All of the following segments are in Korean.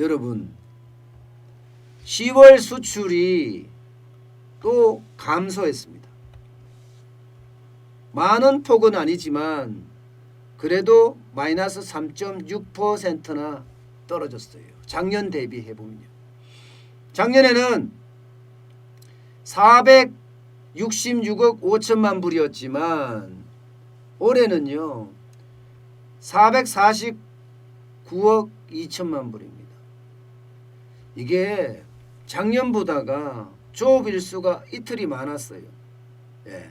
여러분 10월 수출이 또 감소했습니다. 많은 폭은 아니지만 그래도 마이너스 3.6%나 떨어졌어요. 작년 대비해 보면요. 작년에는 466억 5천만 불이었지만 올해는요 449억 2천만 불입니다. 이게 작년보다가 조업 일수가 이틀이 많았어요. 예.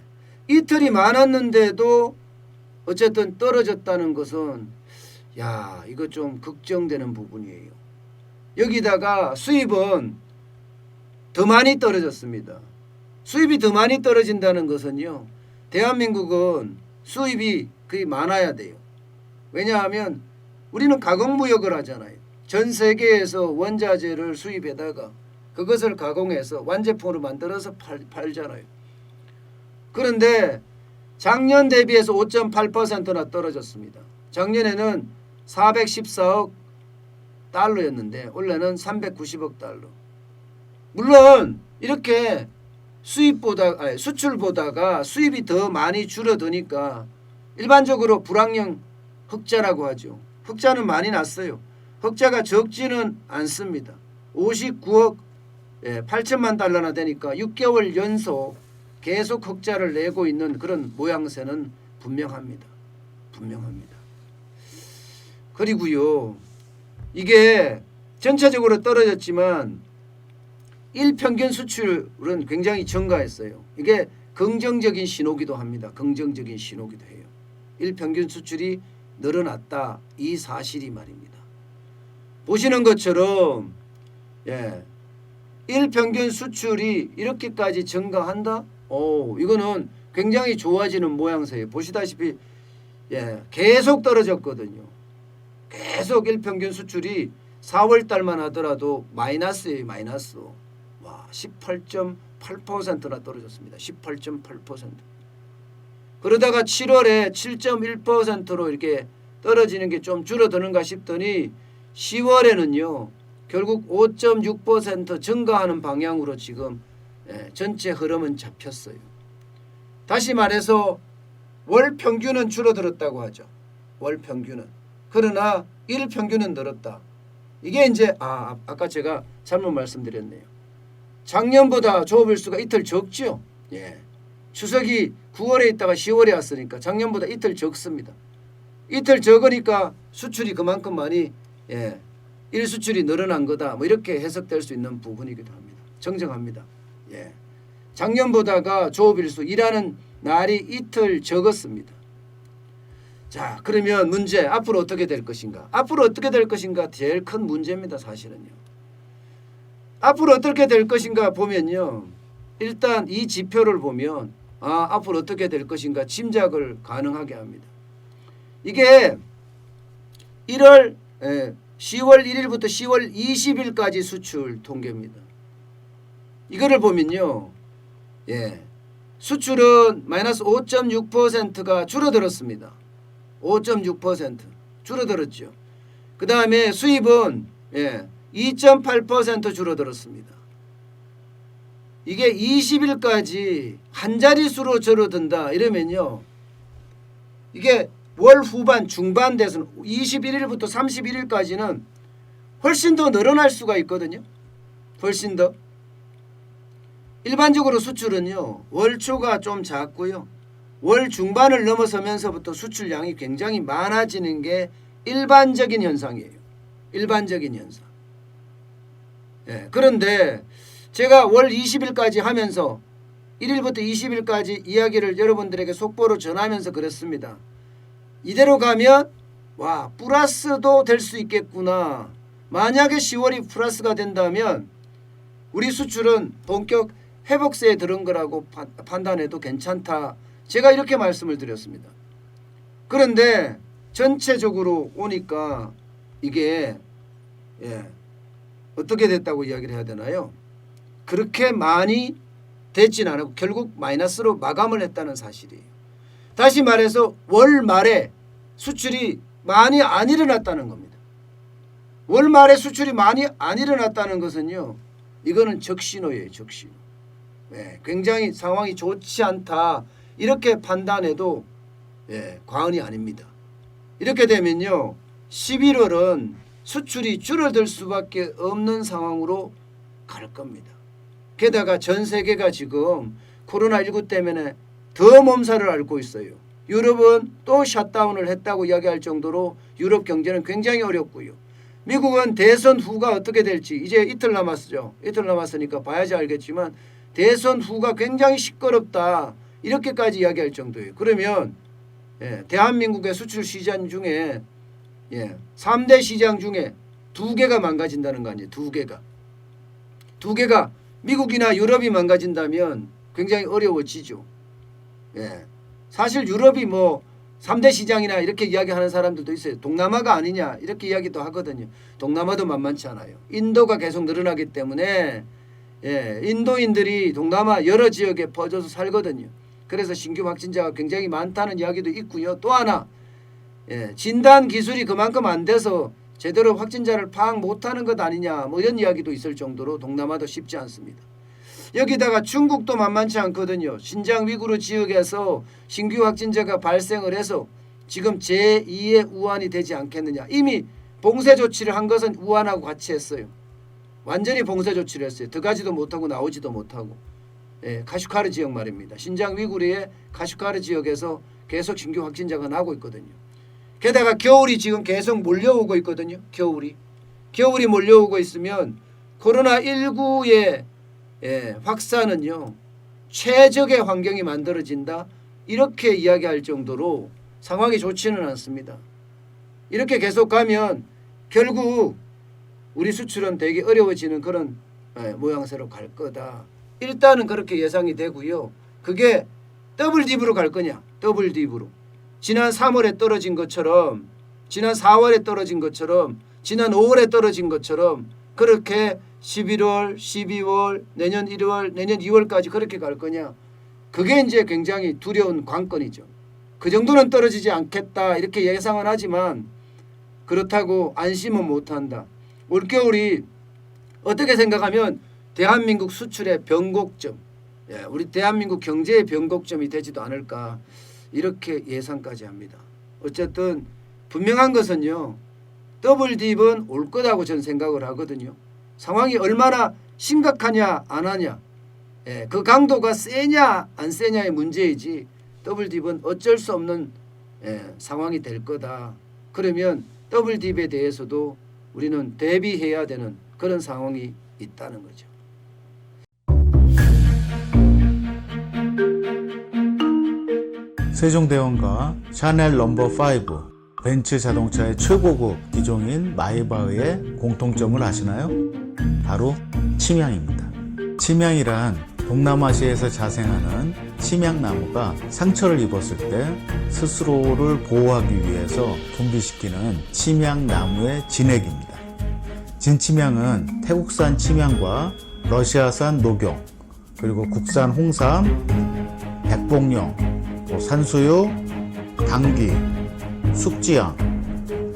이틀이 많았는데도 어쨌든 떨어졌다는 것은 야 이거 좀 걱정되는 부분이에요. 여기다가 수입은 더 많이 떨어졌습니다. 수입이 더 많이 떨어진다는 것은요 대한민국은 수입이 거의 많아야 돼요. 왜냐하면 우리는 가공무역을 하잖아요. 전 세계에서 원자재를 수입에다가 그것을 가공해서 완제품으로 만들어서 팔잖아요. 그런데 작년 대비해서 5.8%나 떨어졌습니다. 작년에는 414억 달러였는데 올해는 390억 달러. 물론 이렇게 수출보다가 수입이 더 많이 줄어드니까 일반적으로 불황형 흑자라고 하죠. 흑자는 많이 났어요. 흑자가 적지는 않습니다. 59억 8천만 달러나 되니까 6개월 연속 계속 흑자를 내고 있는 그런 모양새는 분명합니다. 그리고요 이게 전체적으로 떨어졌지만 일평균 수출은 굉장히 증가했어요. 이게 긍정적인 신호기도 합니다. 긍정적인 신호기도 해요. 일평균 수출이 늘어났다. 이 사실이 말입니다. 보시는 것처럼 일평균 수출이 이렇게까지 증가한다? 이거는 굉장히 좋아지는 모양새예요. 보시다시피 계속 떨어졌거든요. 계속 일평균 수출이 4월 달만 하더라도 마이너스예요. 마이너스. 와, 18.8%나 떨어졌습니다. 18.8%. 그러다가 7월에 7.1%로 이렇게 떨어지는 게 좀 줄어드는가 싶더니 10월에는요. 결국 5.6% 증가하는 방향으로 지금 전체 흐름은 잡혔어요. 다시 말해서 월 평균은 줄어들었다고 하죠. 월 평균은. 그러나 일 평균은 늘었다. 이게 이제 아까 제가 잘못 말씀드렸네요. 작년보다 조업일수가 이틀 적죠. 추석이 9월에 있다가 10월에 왔으니까 작년보다 이틀 적습니다. 이틀 적으니까 수출이 그만큼 많이 일수출이 늘어난 거다. 뭐 이렇게 해석될 수 있는 부분이기도 합니다. 정정합니다. 작년보다가 조업일수 일하는 날이 이틀 적었습니다. 자, 그러면 문제 앞으로 어떻게 될 것인가? 앞으로 어떻게 될 것인가 제일 큰 문제입니다. 사실은요. 앞으로 어떻게 될 것인가 보면요. 일단 이 지표를 보면 앞으로 어떻게 될 것인가 짐작을 가능하게 합니다. 이게 10월 1일부터 10월 20일까지 수출 통계입니다. 이거를 보면요. 수출은 마이너스 5.6%가 줄어들었습니다. 5.6% 줄어들었죠. 그 다음에 수입은 2.8% 줄어들었습니다. 이게 20일까지 한 자릿수로 줄어든다 이러면요. 이게 월 후반 중반 돼서는 21일부터 31일까지는 훨씬 더 늘어날 수가 있거든요. 훨씬 더. 일반적으로 수출은요. 월초가 좀 작고요. 월 중반을 넘어서면서부터 수출량이 굉장히 많아지는 게 일반적인 현상이에요. 일반적인 현상. 그런데 제가 월 20일까지 하면서 1일부터 20일까지 이야기를 여러분들에게 속보로 전하면서 그랬습니다. 이대로 가면 플러스도 될 수 있겠구나. 만약에 10월이 플러스가 된다면 우리 수출은 본격 회복세에 들은 거라고 판단해도 괜찮다. 제가 이렇게 말씀을 드렸습니다. 그런데 전체적으로 오니까 이게 어떻게 됐다고 이야기를 해야 되나요? 그렇게 많이 됐진 않고 결국 마이너스로 마감을 했다는 사실이에요. 다시 말해서 월 말에 수출이 많이 안 일어났다는 겁니다. 월 말에 수출이 많이 안 일어났다는 것은요, 이거는 적신호예요. 적신호. 예, 굉장히 상황이 좋지 않다 이렇게 판단해도 과언이 아닙니다. 이렇게 되면요 11월은 수출이 줄어들 수밖에 없는 상황으로 갈 겁니다. 게다가 전 세계가 지금 코로나19 때문에 더 몸살을 앓고 있어요. 유럽은 또 셧다운을 했다고 이야기할 정도로 유럽 경제는 굉장히 어렵고요. 미국은 대선 후가 어떻게 될지 이제 이틀 남았죠. 이틀 남았으니까 봐야지 알겠지만 대선 후가 굉장히 시끄럽다 이렇게까지 이야기할 정도예요. 그러면 대한민국의 수출 시장 중에 3대 시장 중에 2개가 망가진다는 거 아니에요. 2개가. 2개가 미국이나 유럽이 망가진다면 굉장히 어려워지죠. 사실 유럽이 뭐 3대 시장이나 이렇게 이야기하는 사람들도 있어요. 동남아가 아니냐 이렇게 이야기도 하거든요. 동남아도 만만치 않아요. 인도가 계속 늘어나기 때문에 인도인들이 동남아 여러 지역에 퍼져서 살거든요. 그래서 신규 확진자가 굉장히 많다는 이야기도 있고요. 또 하나 진단 기술이 그만큼 안 돼서 제대로 확진자를 파악 못하는 것 아니냐 뭐 이런 이야기도 있을 정도로 동남아도 쉽지 않습니다. 여기다가 중국도 만만치 않거든요. 신장 위구르 지역에서 신규 확진자가 발생을 해서 지금 제2의 우한이 되지 않겠느냐. 이미 봉쇄 조치를 한 것은 우한하고 같이 했어요. 완전히 봉쇄 조치를 했어요. 들어가지도 못하고 나오지도 못하고. 카슈카르 지역 말입니다. 신장 위구르의 카슈카르 지역에서 계속 신규 확진자가 나고 있거든요. 게다가 겨울이 지금 계속 몰려오고 있거든요. 겨울이 몰려오고 있으면 코로나19의 확산은요 최적의 환경이 만들어진다 이렇게 이야기할 정도로 상황이 좋지는 않습니다. 이렇게 계속 가면 결국 우리 수출은 되게 어려워지는 그런 모양새로 갈 거다. 일단은 그렇게 예상이 되고요. 그게 더블 딥으로 갈 거냐. 더블 딥으로. 지난 3월에 떨어진 것처럼 지난 4월에 떨어진 것처럼 지난 5월에 떨어진 것처럼 그렇게 11월, 12월, 내년 1월, 내년 2월까지 그렇게 갈 거냐. 그게 이제 굉장히 두려운 관건이죠. 그 정도는 떨어지지 않겠다 이렇게 예상은 하지만 그렇다고 안심은 못한다. 올겨울이 어떻게 생각하면 대한민국 수출의 변곡점, 우리 대한민국 경제의 변곡점이 되지도 않을까 이렇게 예상까지 합니다. 어쨌든 분명한 것은요. 더블 딥은 올 거라고 저는 생각을 하거든요. 상황이 얼마나 심각하냐 안 하냐 그 강도가 세냐 안 세냐의 문제이지 더블 딥은 어쩔 수 없는 상황이 될 거다. 그러면 더블 딥에 대해서도 우리는 대비해야 되는 그런 상황이 있다는 거죠. 세종대왕과 샤넬 넘버5 벤츠 자동차의 최고급 기종인 마이바흐의 공통점을 아시나요? 바로 침향입니다. 침향이란 동남아시아에서 자생하는 침향나무가 상처를 입었을 때 스스로를 보호하기 위해서 분비시키는 침향나무의 진액입니다. 진침향은 태국산 침향과 러시아산 녹용, 그리고 국산 홍삼, 백봉령, 또 산수유, 당귀, 숙지향,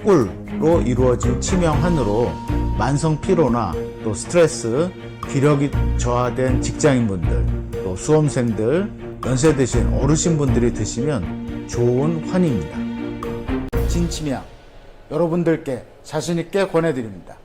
꿀로 이루어진 침향환으로 만성 피로나 또 스트레스, 기력이 저하된 직장인분들, 또 수험생들, 연세 드신 어르신분들이 드시면 좋은 환입니다. 진침향 여러분들께 자신있게 권해드립니다.